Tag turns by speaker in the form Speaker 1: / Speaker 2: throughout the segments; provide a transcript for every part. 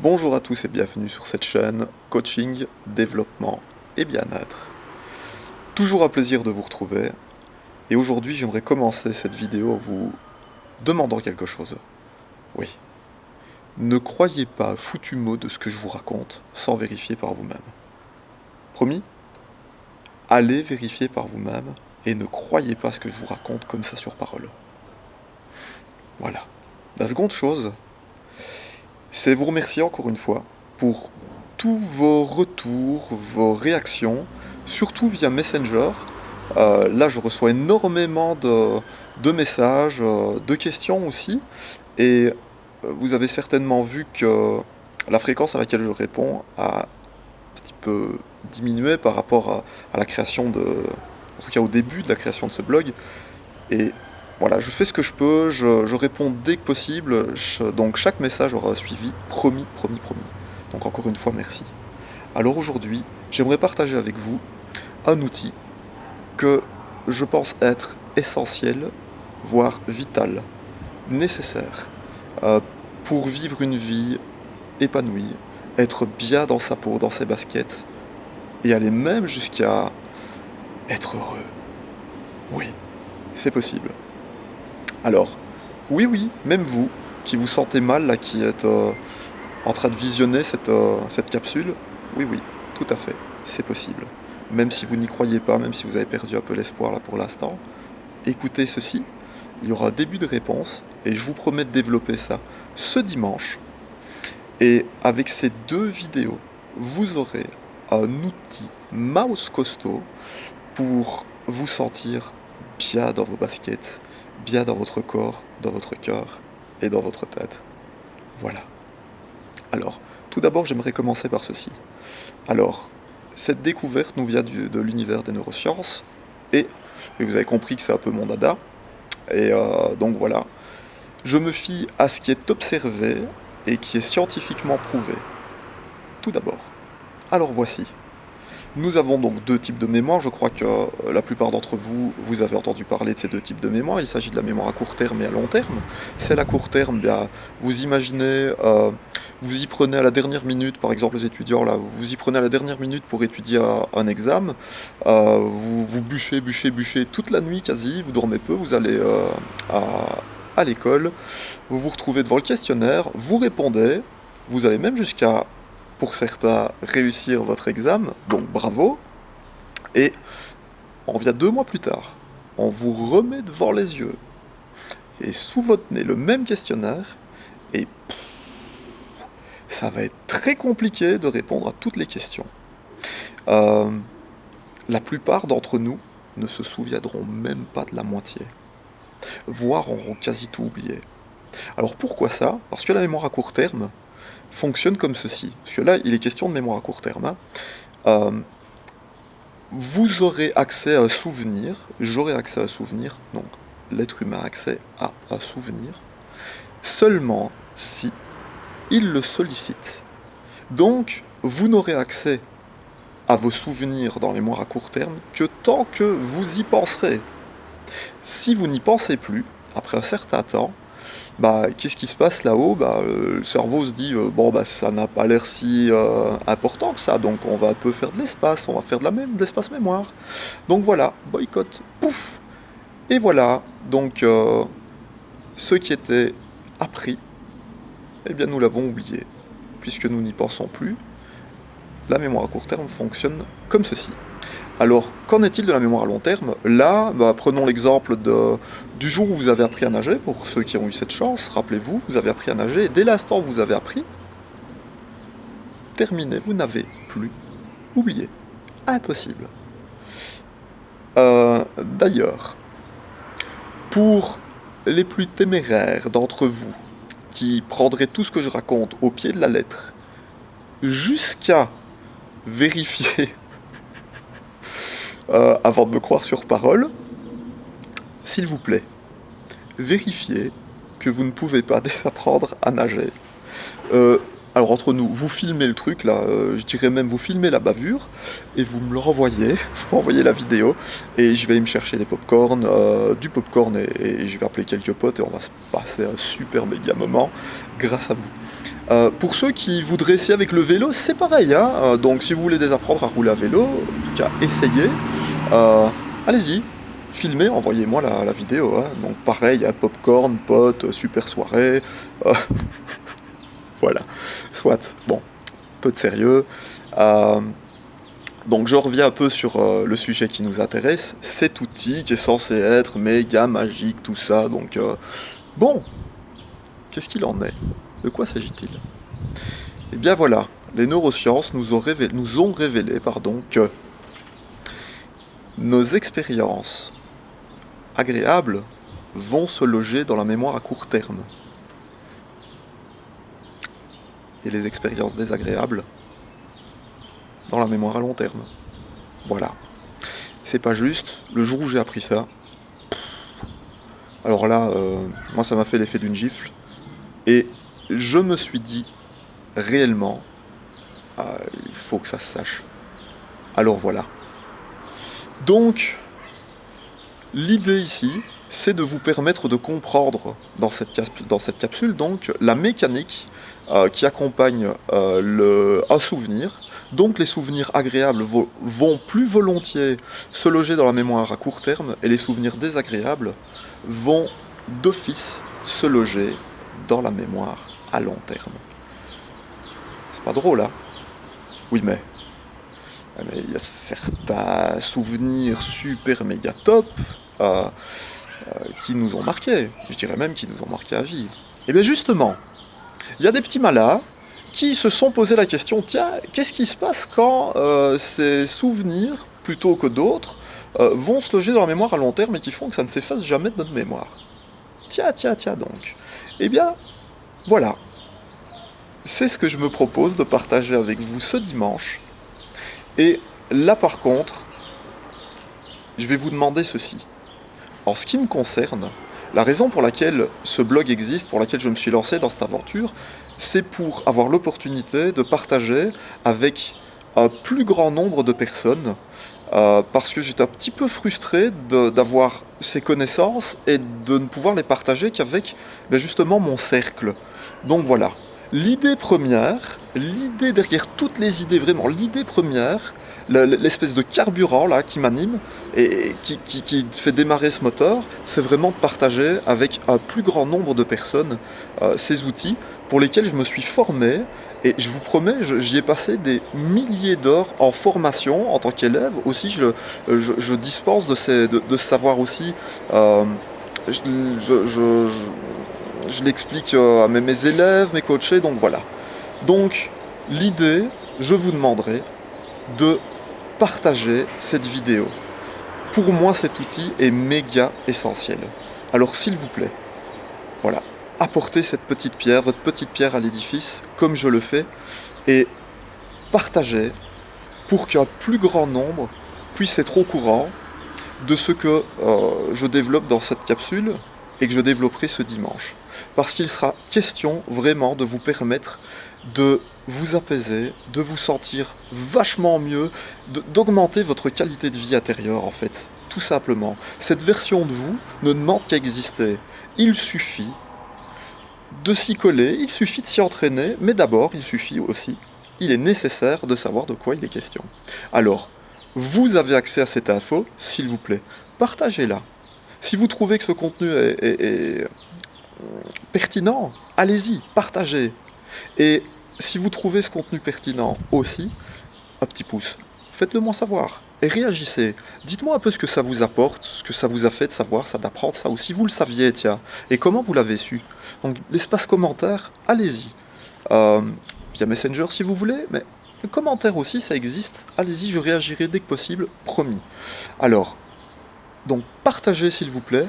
Speaker 1: Bonjour à tous et bienvenue sur cette chaîne Coaching, Développement et Bien-être. Toujours un plaisir de vous retrouver et aujourd'hui j'aimerais commencer cette vidéo en vous demandant quelque chose. Oui, ne croyez pas foutu mot de ce que je vous raconte sans vérifier par vous-même. Promis? Allez vérifier par vous-même et ne croyez pas ce que je vous raconte comme ça sur parole. Voilà. La seconde chose, c'est vous remercier encore une fois pour tous vos retours, vos réactions, surtout via Messenger. Là, je reçois énormément de messages, de questions aussi, et vous avez certainement vu que la fréquence à laquelle je réponds a un petit peu diminué par rapport à la création en tout cas au début de la création de ce blog, et voilà, je fais ce que je peux, je réponds dès que possible, donc chaque message aura un suivi, promis, promis, promis. Donc encore une fois, merci. Alors aujourd'hui, j'aimerais partager avec vous un outil que je pense être essentiel, voire vital, nécessaire, euh, pour vivre une vie épanouie, être bien dans sa peau, dans ses baskets, et aller même jusqu'à être heureux. Oui, c'est possible. Alors, oui, oui, même vous, qui vous sentez mal, là, qui êtes en train de visionner cette capsule, oui, oui, tout à fait, c'est possible. Même si vous n'y croyez pas, même si vous avez perdu un peu l'espoir là pour l'instant, écoutez ceci, il y aura un début de réponse, et je vous promets de développer ça ce dimanche. Et avec ces deux vidéos, vous aurez un outil mouse costaud pour vous sentir bien dans vos baskets, bien dans votre corps, dans votre cœur et dans votre tête. Voilà. Alors, tout d'abord, j'aimerais commencer par ceci. Alors, cette découverte nous vient de l'univers des neurosciences, et vous avez compris que c'est un peu mon dada, et donc voilà. Je me fie à ce qui est observé et qui est scientifiquement prouvé. Tout d'abord. Alors voici. Nous avons donc deux types de mémoire. Je crois que la plupart d'entre vous, vous avez entendu parler de ces deux types de mémoire. Il s'agit de la mémoire à court terme et à long terme. Celle à court terme, bien, vous imaginez, vous y prenez à la dernière minute, par exemple les étudiants, là, vous y prenez à la dernière minute pour étudier un examen. Vous bûchez, bûchez, bûchez toute la nuit quasi, vous dormez peu, vous allez à l'école, vous vous retrouvez devant le questionnaire, vous répondez, vous allez même jusqu'à, pour certains, réussir votre examen, donc bravo, et on revient 2 mois plus tard, on vous remet devant les yeux, et sous votre nez, le même questionnaire, et ça va être très compliqué de répondre à toutes les questions. Euh, la plupart d'entre nous ne se souviendront même pas de la moitié, voire auront quasi tout oublié. Alors pourquoi ça? Parce que la mémoire à court terme fonctionne comme ceci. Parce que là, il est question de mémoire à court terme, hein. Euh, vous aurez accès à un souvenir, j'aurai accès à un souvenir, donc l'être humain a accès à un souvenir, seulement si il le sollicite. Donc, vous n'aurez accès à vos souvenirs dans la mémoire à court terme que tant que vous y penserez. Si vous n'y pensez plus, après un certain temps, bah, qu'est-ce qui se passe là-haut? Bah, le cerveau se dit bon, bah, ça n'a pas l'air si important que ça, donc on va un peu faire de l'espace, on va faire de l'espace mémoire. Donc voilà, boycott, pouf. Et voilà, donc ce qui était appris, eh bien nous l'avons oublié, puisque nous n'y pensons plus. La mémoire à court terme fonctionne comme ceci. Alors, qu'en est-il de la mémoire à long terme? Là, bah, prenons l'exemple du jour où vous avez appris à nager, pour ceux qui ont eu cette chance, rappelez-vous, vous avez appris à nager, et dès l'instant où vous avez appris, terminé, vous n'avez plus oublié. Impossible. D'ailleurs, pour les plus téméraires d'entre vous, qui prendraient tout ce que je raconte au pied de la lettre, jusqu'à vérifier avant de me croire sur parole, s'il vous plaît, vérifiez que vous ne pouvez pas désapprendre à nager. Alors entre nous, vous filmez le truc là, je dirais même vous filmez la bavure et vous me le renvoyez, vous m'envoyez la vidéo et je vais aller me chercher des pop-corn, du pop-corn et je vais appeler quelques potes et on va se passer un super méga moment grâce à vous. Pour ceux qui voudraient essayer avec le vélo, c'est pareil, hein. Donc si vous voulez désapprendre à rouler à vélo, en tout cas essayez, allez-y, filmez, envoyez-moi la vidéo, hein. Donc pareil, hein, popcorn, potes, super soirée, voilà, soit, bon, peu de sérieux. Donc je reviens un peu sur le sujet qui nous intéresse, cet outil qui est censé être méga magique, tout ça, donc bon, qu'est-ce qu'il en est? De quoi s'agit-il? Eh bien voilà, les neurosciences nous ont révélé que nos expériences agréables vont se loger dans la mémoire à court terme. Et les expériences désagréables dans la mémoire à long terme. Voilà. C'est pas juste, le jour où j'ai appris ça, alors là, moi ça m'a fait l'effet d'une gifle, et je me suis dit, réellement, il faut que ça se sache. Alors voilà. Donc, l'idée ici, c'est de vous permettre de comprendre dans cette capsule donc la mécanique qui accompagne un souvenir. Donc les souvenirs agréables vont plus volontiers se loger dans la mémoire à court terme et les souvenirs désagréables vont d'office se loger dans la mémoire à long terme. C'est pas drôle, hein? Oui, mais il y a certains souvenirs super méga top qui nous ont marqués, je dirais même qui nous ont marqués à vie. Et bien justement, il y a des petits malins qui se sont posé la question, tiens, qu'est-ce qui se passe quand ces souvenirs, plutôt que d'autres, vont se loger dans la mémoire à long terme et qui font que ça ne s'efface jamais de notre mémoire? Tiens donc. Eh bien, voilà. C'est ce que je me propose de partager avec vous ce dimanche. Et là par contre, je vais vous demander ceci. En ce qui me concerne, la raison pour laquelle ce blog existe, pour laquelle je me suis lancé dans cette aventure, c'est pour avoir l'opportunité de partager avec un plus grand nombre de personnes, parce que j'étais un petit peu frustré d'avoir ces connaissances et de ne pouvoir les partager qu'avec justement mon cercle. Donc voilà, l'idée première, l'idée derrière toutes les idées, vraiment l'idée première, l'espèce de carburant là qui m'anime et qui fait démarrer ce moteur, c'est vraiment de partager avec un plus grand nombre de personnes ces outils pour lesquels je me suis formé. Et je vous promets, j'y ai passé des milliers d'heures en formation en tant qu'élève. Aussi, je dispense de ce savoir aussi. Je, je- je- je l'explique à mes élèves, mes coachés, donc voilà. Donc, l'idée, je vous demanderai de partager cette vidéo. Pour moi, cet outil est méga essentiel. Alors, s'il vous plaît, voilà, apportez cette petite pierre, votre petite pierre à l'édifice, comme je le fais, et partagez pour qu'un plus grand nombre puisse être au courant de ce que je développe dans cette capsule et que je développerai ce dimanche. Parce qu'il sera question vraiment de vous permettre de vous apaiser, de vous sentir vachement mieux, d'augmenter votre qualité de vie intérieure en fait, tout simplement. Cette version de vous ne demande qu'à exister. Il suffit de s'y coller, il suffit de s'y entraîner, mais d'abord il suffit aussi, il est nécessaire de savoir de quoi il est question. Alors, vous avez accès à cette info, s'il vous plaît, partagez-la. Si vous trouvez que ce contenu est pertinent, allez-y, partagez. Et si vous trouvez ce contenu pertinent aussi, un petit pouce, faites-le moi savoir. Et réagissez. Dites-moi un peu ce que ça vous apporte, ce que ça vous a fait de savoir ça, d'apprendre ça, ou si vous le saviez, tiens, et comment vous l'avez su. Donc l'espace commentaire, allez-y. Via Messenger si vous voulez, mais le commentaire aussi, ça existe. Allez-y, je réagirai dès que possible, promis. Alors, donc partagez s'il vous plaît,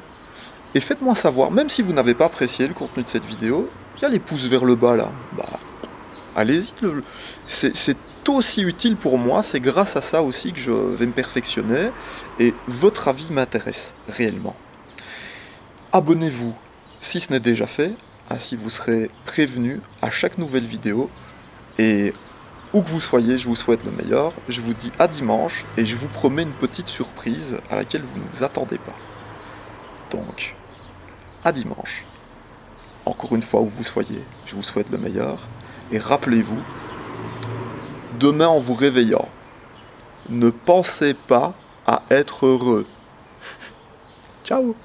Speaker 1: et faites-moi savoir, même si vous n'avez pas apprécié le contenu de cette vidéo, il y a les pouces vers le bas là, allez-y, c'est aussi utile pour moi, c'est grâce à ça aussi que je vais me perfectionner, et votre avis m'intéresse réellement. Abonnez-vous si ce n'est déjà fait, ainsi vous serez prévenu à chaque nouvelle vidéo, et où que vous soyez, je vous souhaite le meilleur, je vous dis à dimanche, et je vous promets une petite surprise à laquelle vous ne vous attendez pas. Donc, à dimanche. Encore une fois où vous soyez, je vous souhaite le meilleur, Et rappelez-vous, demain en vous réveillant, ne pensez pas à être heureux. Ciao!